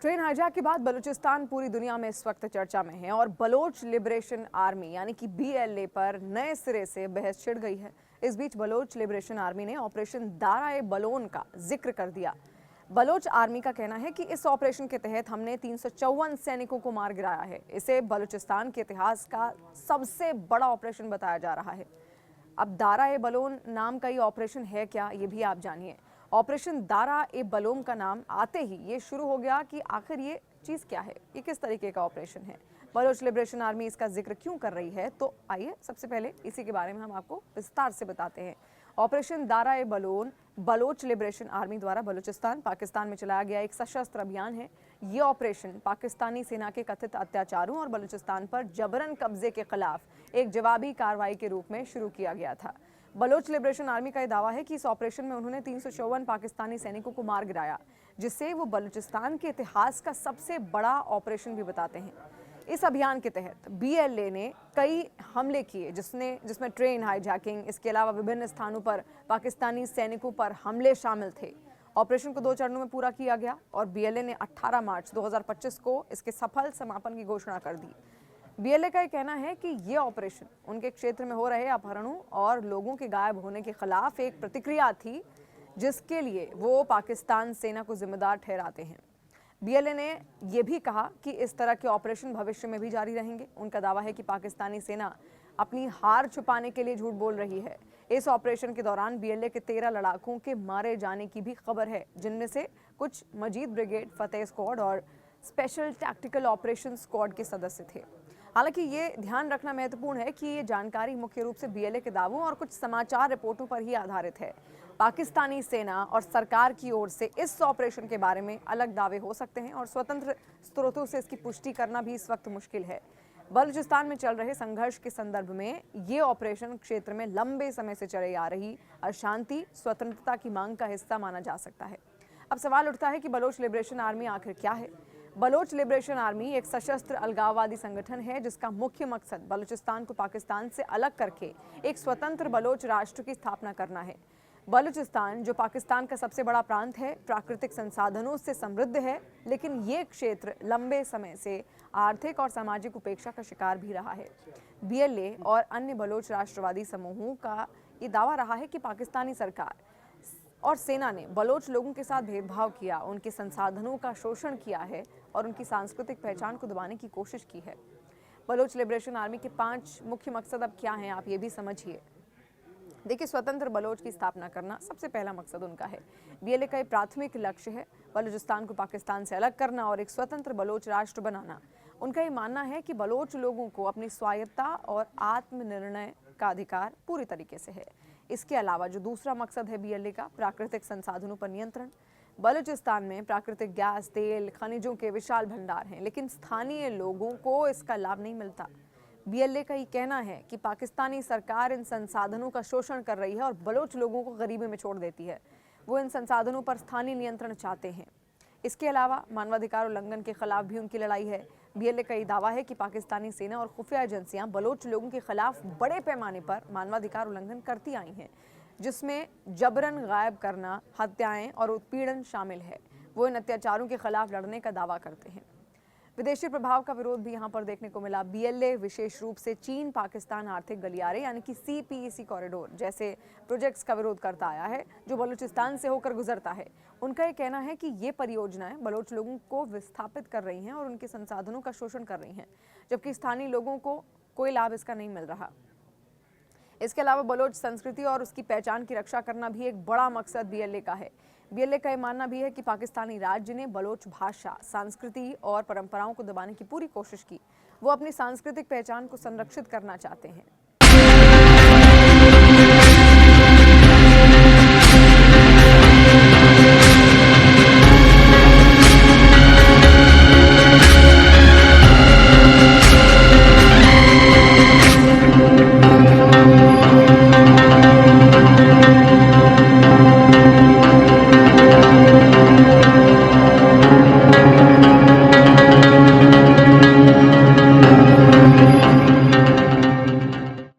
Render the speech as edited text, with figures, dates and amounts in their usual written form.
Train hijack के बाद बलूचिस्तान पूरी दुनिया में इस वक्त चर्चा में है और बलोच लिबरेशन आर्मी यानी कि बीएलए पर नए सिरे से बहस छिड़ गई है। इस बीच बलोच लिबरेशन आर्मी ने ऑपरेशन दारा-ए-बलोन का जिक्र कर दिया। बलोच आर्मी का कहना है कि इस ऑपरेशन के तहत हमने 354 सैनिकों को मार गिराया है। इसे बलूचिस्तान के इतिहास का सबसे बड़ा ऑपरेशन बताया जा रहा है। अब दारा-ए-बलोन नाम का ये ऑपरेशन है क्या, ये भी आप जानिए। ऑपरेशन दारा-ए-बलोन का नाम आते ही ये शुरू हो गया कि आखिर ये चीज़ क्या है, ये किस तरीके का ऑपरेशन है, बलोच लिबरेशन आर्मी इसका जिक्र क्यों कर रही है। तो आइए सबसे पहले इसी के बारे में हम आपको विस्तार से बताते हैं। ऑपरेशन दारा-ए-बलोन बलोच लिबरेशन आर्मी द्वारा बलूचिस्तान पाकिस्तान में चलाया गया एक सशस्त्र अभियान है। ये ऑपरेशन पाकिस्तानी सेना के कथित अत्याचारों और बलूचिस्तान पर जबरन कब्जे के खिलाफ एक जवाबी कार्रवाई के रूप में शुरू किया गया था। बलोच लिबरेशन आर्मी का यह दावा है कि इस ऑपरेशन में उन्होंने 354 पाकिस्तानी सैनिकों को मार गिराया, जिससे वो बलूचिस्तान के इतिहास का सबसे बड़ा ऑपरेशन भी बताते हैं। इस अभियान के तहत बीएलए ने कई हमले किए जिसमें ट्रेन हाईजैकिंग, इसके अलावा विभिन्न स्थानों पर पाकिस्तानी सैनिकों पर हमले शामिल थे। ऑपरेशन को 2 चरणों में पूरा किया गया और बीएलए ने 18 मार्च 2025 को इसके सफल समापन की घोषणा कर दी। बीएलए का यह कहना है कि ये ऑपरेशन उनके क्षेत्र में हो रहे अपहरणों और लोगों के गायब होने के खिलाफ एक प्रतिक्रिया थी, जिसके लिए वो पाकिस्तान सेना को जिम्मेदार ठहराते हैं। बीएलए ने यह भी कहा कि इस तरह के ऑपरेशन भविष्य में भी जारी रहेंगे। उनका दावा है कि पाकिस्तानी सेना अपनी हार छुपाने के लिए झूठ बोल रही है। इस ऑपरेशन के दौरान बीएलए के 13 लड़ाकों के मारे जाने की भी खबर है, जिनमें से कुछ मजीद ब्रिगेड, फतेह स्क्वाड और स्पेशल टैक्टिकल ऑपरेशन स्क्वाड के सदस्य थे। हालांकि ये ध्यान रखना महत्वपूर्ण है कि ये जानकारी मुख्य रूप से बीएलए के दावों और कुछ समाचार रिपोर्टों पर ही आधारित है। पाकिस्तानी सेना और सरकार की ओर से इस ऑपरेशन के बारे में अलग दावे हो सकते हैं और स्वतंत्र स्रोतों से इसकी पुष्टि करना भी इस वक्त मुश्किल है। बलूचिस्तान में चल रहे संघर्ष के संदर्भ में ये ऑपरेशन क्षेत्र में लंबे समय से चली आ रही अशांति, स्वतंत्रता की मांग का हिस्सा माना जा सकता है। अब सवाल उठता है कि बलोच लिबरेशन आर्मी आखिर क्या है। बलोच लिबरेशन आर्मी एक सशस्त्र अलगाववादी संगठन है जिसका मुख्य मकसद बलूचिस्तान को पाकिस्तान से अलग करके एक स्वतंत्र बलोच राष्ट्र की स्थापना करना है। बलूचिस्तान, जो पाकिस्तान का सबसे बड़ा प्रांत है, प्राकृतिक संसाधनों से समृद्ध है, लेकिन ये क्षेत्र लंबे समय से आर्थिक और सामाजिक उपेक्षा का शिकार भी रहा है। बीएलए और अन्य बलोच राष्ट्रवादी समूहों का ये दावा रहा है कि पाकिस्तानी सरकार और सेना ने बलोच लोगों के साथ भेदभाव किया, उनके संसाधनों का शोषण किया है और उनकी सांस्कृतिक पहचान को दबाने की कोशिश की है। बलोच लिबरेशन आर्मी के 5 मुख्य मकसद अब क्या हैं, आप ये भी समझिए। देखिए, स्वतंत्र बलोच की स्थापना करना सबसे पहला मकसद उनका है। बीएलए का एक प्राथमिक लक्ष्य है बलूचिस्तान को पाकिस्तान से अलग करना और एक स्वतंत्र बलोच राष्ट्र बनाना। उनका ये मानना है कि बलोच लोगों को अपनी स्वायत्तता और आत्मनिर्णय का अधिकार पूरी तरीके से है। इसके अलावा जो दूसरा मकसद है बीएलए का, प्राकृतिक संसाधनों पर नियंत्रण। बलूचिस्तान में प्राकृतिक गैस, तेल, खनिजों के विशाल भंडार हैं, लेकिन स्थानीय लोगों को इसका लाभ नहीं मिलता। बीएलए का ये कहना है कि पाकिस्तानी सरकार इन संसाधनों का शोषण कर रही है और बलोच लोगों को गरीबी में छोड़ देती है। वो इन संसाधनों पर स्थानीय नियंत्रण चाहते हैं। इसके अलावा मानवाधिकार उल्लंघन के खिलाफ भी उनकी लड़ाई है। बीएलए का ये दावा है कि पाकिस्तानी सेना और खुफिया एजेंसियां बलोच लोगों के खिलाफ बड़े पैमाने पर मानवाधिकार उल्लंघन करती आई हैं, जिसमें जबरन गायब करना, हत्याएं और उत्पीड़न शामिल है। वो इन अत्याचारों के खिलाफ लड़ने का दावा करते हैं। विदेशी प्रभाव का विरोध भी यहाँ पर देखने को मिला। बीएलए विशेष रूप से चीन पाकिस्तान आर्थिक गलियारे यानी कि सीपीईसी कॉरिडोर जैसे प्रोजेक्ट्स का विरोध करता आया है, जो बलूचिस्तान से होकर गुजरता है। उनका ये कहना है कि ये परियोजनाएं बलोच लोगों को विस्थापित कर रही हैं और उनके संसाधनों का शोषण कर रही हैं, जबकि स्थानीय लोगों को कोई लाभ इसका नहीं मिल रहा। इसके अलावा बलोच संस्कृति और उसकी पहचान की रक्षा करना भी एक बड़ा मकसद बीएलए का है। बीएलए का यह मानना भी है कि पाकिस्तानी राज्य ने बलोच भाषा, संस्कृति और परंपराओं को दबाने की पूरी कोशिश की। वो अपनी सांस्कृतिक पहचान को संरक्षित करना चाहते हैं।